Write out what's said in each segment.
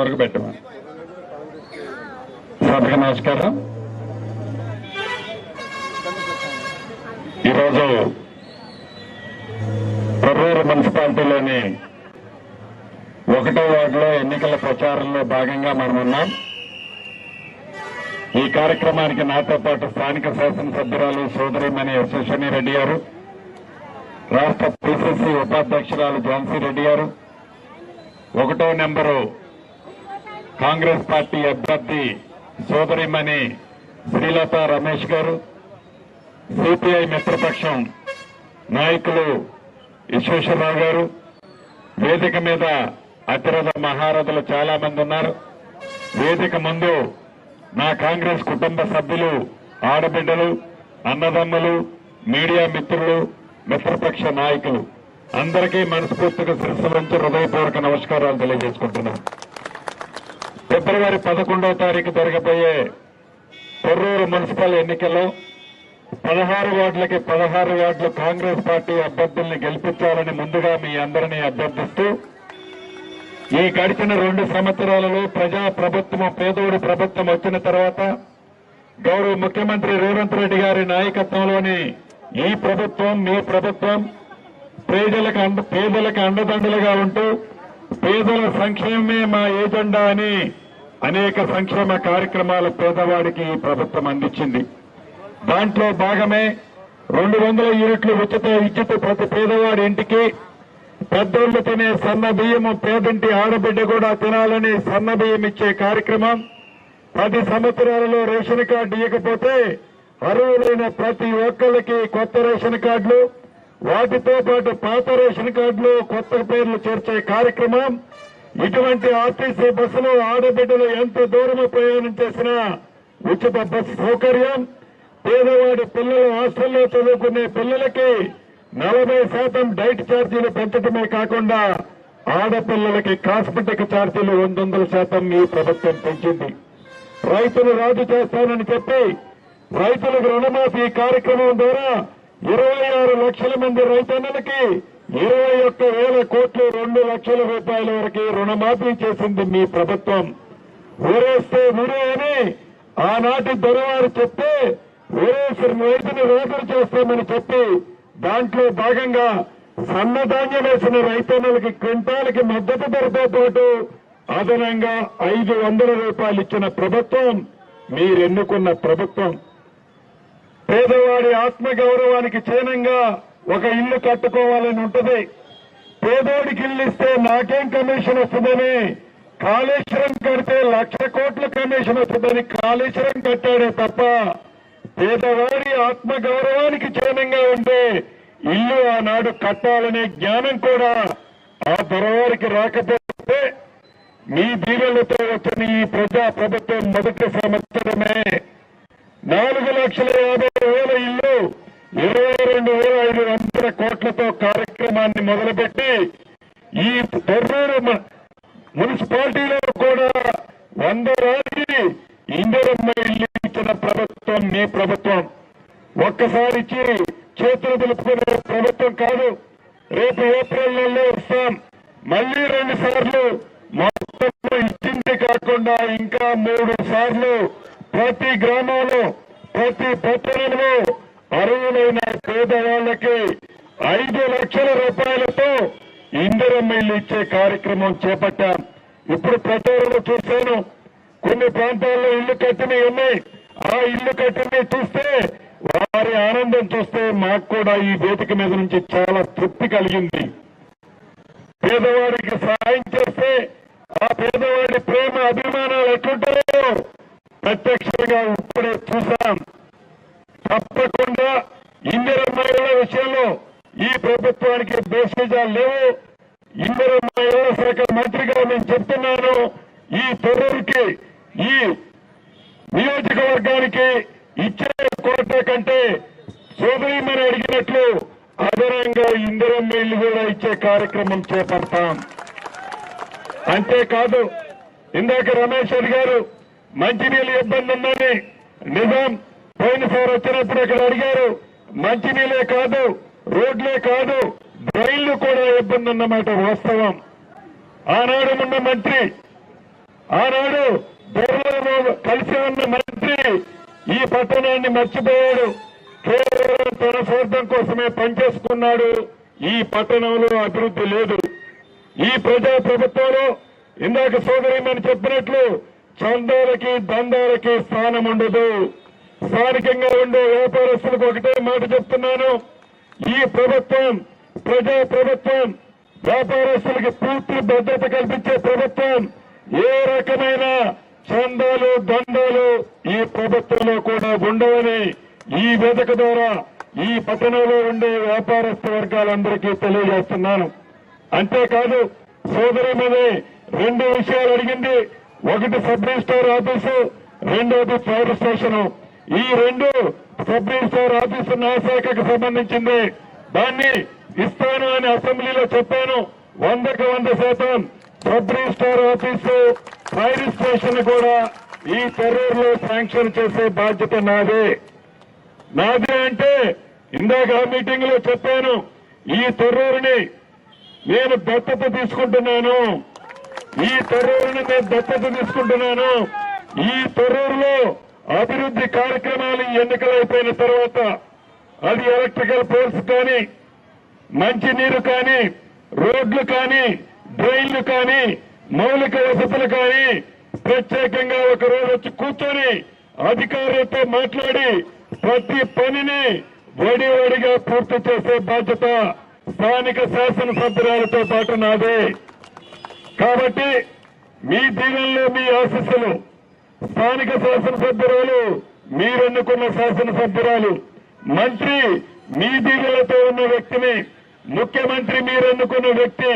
వరకు పెట్టమని. సభకి నమస్కారం. ఈరోజు కొర్రూరు మున్సిపాలిటీలోని 1వ వార్డులో ఎన్నికల ప్రచారంలో భాగంగా మనం ఉన్నాం. ఈ కార్యక్రమానికి నాతో పాటు స్థానిక శాసనసభ్యురాలు సోదరిమణి యశస్విని రెడ్డి గారు, రాష్ట్ర పిసిసి ఉపాధ్యక్షురాలు ఝాన్సీ రెడ్డి గారు, 1వ నెంబరు కాంగ్రెస్ పార్టీ అభ్యర్థి సోదరిమణి శ్రీలత రమేష్ గారు, సిపిఐ మిత్రపక్షం నాయకులు విశ్వేశ్వరరావు గారు, వేదిక మీద అతిరథ మహారథులు చాలా మంది ఉన్నారు. వేదిక ముందు నా కాంగ్రెస్ కుటుంబ సభ్యులు, ఆడబిడ్డలు, అన్నదమ్ములు, మీడియా మిత్రులు, మిత్రపక్ష నాయకులు అందరికీ మనస్ఫూర్తిగా శిరస్సు వంచి హృదయపూర్వక నమస్కారాలు తెలియజేసుకుంటున్నాను. ఫిబ్రవరి 11వ తారీఖు జరగబోయే కొర్రూరు మున్సిపల్ ఎన్నికల్లో 16 వార్డులకి 16 వార్డులు కాంగ్రెస్ పార్టీ అభ్యర్థుల్ని గెలిపించాలని ముందుగా మీ అందరినీ అభ్యర్థిస్తూ, ఈ గడిచిన 2 సంవత్సరాలలో ప్రజా ప్రభుత్వం, పేదోడి ప్రభుత్వం వచ్చిన తర్వాత గౌరవ ముఖ్యమంత్రి రేవంత్ రెడ్డి గారి నాయకత్వంలోని ఈ ప్రభుత్వం, మీ ప్రభుత్వం పేదలకు అండదండలుగా ఉంటూ పేదల సంక్షేమమే మా ఏజెండా అని అనేక సంక్షేమ కార్యక్రమాలు పేదవాడికి ఈ ప్రభుత్వం అందించింది. దాంట్లో భాగమే 200 యూనిట్లు ఉచిత విద్యుత్ ప్రతి పేదవాడి ఇంటికి, పెద్దోళ్లు తినే సన్న బియ్యము పేదింటి ఆడబిడ్డ కూడా తినాలని సన్న బియ్యం ఇచ్చే కార్యక్రమం. 10 సంవత్సరాలలో రేషన్ కార్డు ఇవ్వకపోతే అర్హులైన ప్రతి ఒక్కరికి కొత్త రేషన్ కార్డులు, వాటితో పాటు పాత రేషన్ కార్డులు కొత్త పేర్లు చేర్చే కార్యక్రమం. ఇటువంటి ఆర్టీసీ బస్సులో ఆడబిడ్డలు ఎంత దూరం ప్రయాణం చేసినా ఉచిత బస్సు సౌకర్యం. పేదవాడి పిల్లలు హాస్టల్లో చదువుకునే పిల్లలకి 40% డైట్ ఛార్జీలు పెంచడమే కాకుండా ఆడపిల్లలకి కాస్మెటిక్ ఛార్జీలు 100% ఈ ప్రభుత్వం పెంచింది. రైతులు రాజు చేస్తానని చెప్పి రైతులకు రుణమాఫీ కార్యక్రమం ద్వారా 26 లక్షల మంది రైతన్నలకి 21,000 కోట్లు 2 లక్షల రూపాయల వరకు రుణమాఫీ చేసింది మీ ప్రభుత్వం. ఊరేస్తే ఊరే అని ఆనాటి దొరవారు చెప్తే ఊరేసి రైతును రోగులు చేస్తామని చెప్పి దాంట్లో భాగంగా సన్నధాన్యం వేసిన రైతన్నలకి క్వింటాలకి మద్దతు ధరతో పాటు అదనంగా 500 రూపాయలు ఇచ్చిన ప్రభుత్వం మీరెన్నుకున్న ప్రభుత్వం. పేదవాడి ఆత్మగౌరవానికి చిహ్నంగా ఒక ఇల్లు కట్టుకోవాలని ఉంటది. పేదోడికి ఇల్లు ఇస్తే నాకేం కమిషన్ వస్తుందని కాళేశ్వరం కడితే 1,00,000 కోట్ల కమిషన్ వస్తుందని కాళేశ్వరం కట్టాడే తప్ప పేదవాడి ఆత్మగౌరవానికి చిహ్నంగా ఉండే ఇల్లు ఆనాడు కట్టాలనే జ్ఞానం కూడా ఆ దొరవారికి రాకపోతే మీ దీవెలతో వచ్చిన ఈ ప్రజా ప్రభుత్వం మొదటి సంవత్సరమే 4,50,000 ఇల్లు 22,500 కోట్లతో కార్యక్రమాన్ని మొదలుపెట్టి ఈ కొర్రూరు మున్సిపాలిటీలో కూడా 100 రాజీ ఇందిరమ్మ ఇల్లు ఇచ్చిన ప్రభుత్వం మీ ప్రభుత్వం. ఒక్కసారి ఇచ్చి చేతులు దులుపుకునే ప్రభుత్వం కాదు. రేపు ఏప్రిల్ నెలలో ఇస్తాం. మళ్లీ 2 సార్లు మొత్తం ఇచ్చింది కాకుండా ఇంకా 3 సార్లు ప్రతి గ్రామంలో, ప్రతి పట్టణంలో అర్హులైన పేదవాళ్లకి 5 లక్షల రూపాయలతో ఇందిరమ్మ ఇల్లు ఇచ్చే కార్యక్రమం చేపట్టాం. ఇప్పుడు ప్రచారంలో చూశాను, కొన్ని ప్రాంతాల్లో ఇల్లు కట్టినవి ఉన్నాయి. ఆ ఇల్లు కట్టినవి చూస్తే, వారి ఆనందం చూస్తే మాకు కూడా ఈ వేదిక మీద నుంచి చాలా తృప్తి కలిగింది. పేదవాడికి సాయం చేస్తే ఆ పేదవాడి ప్రేమ, అభిమానాలు ఎట్లుంటాయో ప్రత్యక్షంగా ఇప్పుడే చూశాం. తప్పకుండా ఇందిరమ్మ ఇళ్ల విషయంలో ఈ ప్రభుత్వానికి బేసిజాలు లేవు. ఇందిరమ్మ ఇళ్ల శాఖ మంత్రిగా నేను చెప్తున్నాను, ఈ తొర్రూరుకి, ఈ నియోజకవర్గానికి ఇచ్చే కోట కంటే సోదరీమని అడిగినట్లు అదనంగా ఇందిరమ్మ ఇల్లు కూడా ఇచ్చే కార్యక్రమం చేపడతాం. అంతేకాదు, ఇందాక రమేష్ గారు మంచినీళ్ళు ఇబ్బంది ఉందని నిజాం పోయినసారి వచ్చినప్పుడు అక్కడ అడిగారు. మంచినీళ్ళే కాదు, రోడ్లే కాదు, డ్రైన్లు కూడా ఇబ్బంది అన్నమాట వాస్తవం. ఆనాడు ఉన్న మంత్రి ఆనాడు ధరలో కలిసి ఉన్న మంత్రి ఈ పట్టణాన్ని మర్చిపోయాడు. కేవలం తన స్వార్థం కోసమే పనిచేసుకున్నాడు. ఈ పట్టణంలో అభివృద్ధి లేదు. ఈ ప్రజా ప్రభుత్వంలో ఇందాక సోదరిమని చెప్పినట్లు చందాలకి దందాలకి స్థానం ఉండదు. స్థానికంగా ఉండే వ్యాపారస్తులకు ఒకటే మాట చెప్తున్నాను, ఈ ప్రభుత్వం ప్రజా ప్రభుత్వం, వ్యాపారస్తులకి పూర్తి భద్రత కల్పించే ప్రభుత్వం. ఏ రకమైన చందాలు దందాలు ఈ ప్రభుత్వంలో కూడా ఉండవని ఈ వేదిక ద్వారా ఈ పట్టణంలో ఉండే వ్యాపారస్తు వర్గాలందరికీ తెలియజేస్తున్నాను. అంతేకాదు సోదరిమని 2 విషయాలు అడిగింది. ఒకటి సబ్ రిజిస్ట్రార్ ఆఫీసు, రెండోది ఫైర్ స్టేషన్. ఈ 2 సబ్ రిజిస్ట్రార్ ఆఫీసు నా శాఖకు సంబంధించింది. దాన్ని ఇస్తాను అని అసెంబ్లీలో చెప్పాను. 100కి 100% sub registrar office, fire station కూడా ఈ టెర్రర్లో శాంక్షన్ చేసే బాధ్యత నాదే. నాదే అంటే ఇందాక ఆ మీటింగ్ లో చెప్పాను, ఈ టెర్రర్ని నేను దత్తత తీసుకుంటున్నాను. ఈ టెర్రర్ని నేను దత్తత తీసుకుంటున్నాను. ఈ టెర్రర్లో అభివృద్ధి కార్యక్రమాలు ఎన్నికలైపోయిన తర్వాత అది ఎలక్ట్రికల్ పోల్స్ కానీ, మంచినీరు కానీ, రోడ్లు కానీ, డ్రైన్లు కానీ, మౌలిక వసతులు కానీ ప్రత్యేకంగా ఒక రోజు వచ్చి కూర్చొని అధికారులతో మాట్లాడి ప్రతి పనిని వడివడిగా పూర్తి చేసే బాధ్యత స్థానిక శాసనసభ్యురాలతో పాటు నాదే. కాబట్టి మీ దీవెనలు, మీ ఆశీస్సులు, స్థానిక శాసనసభ్యురాలు మీరెన్నుకున్న శాసనసభ్యురాలు, మంత్రి మీ దీవెనలతో ఉన్న వ్యక్తిని, ముఖ్యమంత్రి మీరెన్నుకున్న వ్యక్తి,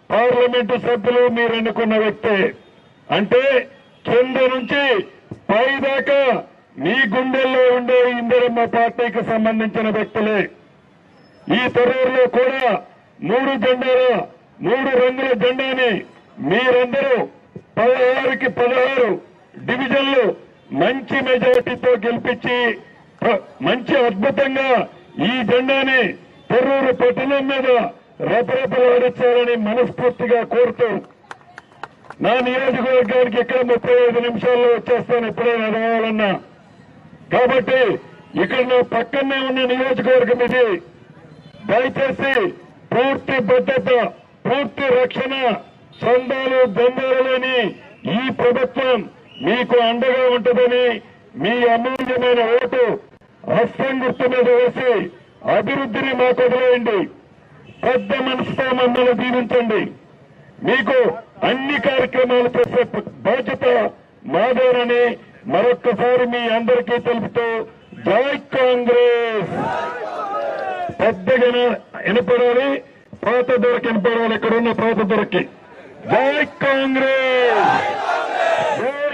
పార్లమెంటు సభ్యులు మీరెన్నుకున్న వ్యక్తి. అంటే కింద నుంచి పై దాకా మీ గుండెల్లో ఉండే ఇందిరమ్మ పార్టీకి సంబంధించిన వ్యక్తులే. ఈ టెర్రర్లో కూడా 3 రంగుల జెండాని మీరందరూ 16కి 16 డివిజన్లు మంచి మెజారిటీతో గెలిపించి మంచి అద్భుతంగా ఈ జెండాని టెర్రూరు పట్టణం మీద రెపరెపలాడించాలని మనస్ఫూర్తిగా కోరుతూ నా నియోజకవర్గానికి ఇక్కడ 35 నిమిషాల్లో వచ్చేస్తాను ఎప్పుడైనా రావాలన్నా. కాబట్టి ఇక్కడ నా పక్కనే ఉన్న నియోజకవర్గం ఇది. దయచేసి పూర్తి భద్రత, పూర్తి రక్షణ, చందాలు దందాలు లేని ఈ ప్రభుత్వం మీకు అండగా ఉంటుందని మీ అమూల్యమైన ఓటు హస్తం గుర్తు మీద వేసి అభివృద్ధిని మాకు వదిలేయండి. పెద్ద మనసుతో మమ్మల్ని దీవించండి. మీకు అన్ని కార్యక్రమాలు చేసే బాధ్యత మాదేనని మరొక్కసారి మీ అందరికీ తెలుపుతూ జై కాంగ్రెస్. పెద్దగా వినపడాలి, పాత దొరికి వినపడాలి. ఇక్కడున్న పాత దొరికి జై కాంగ్రెస్, జై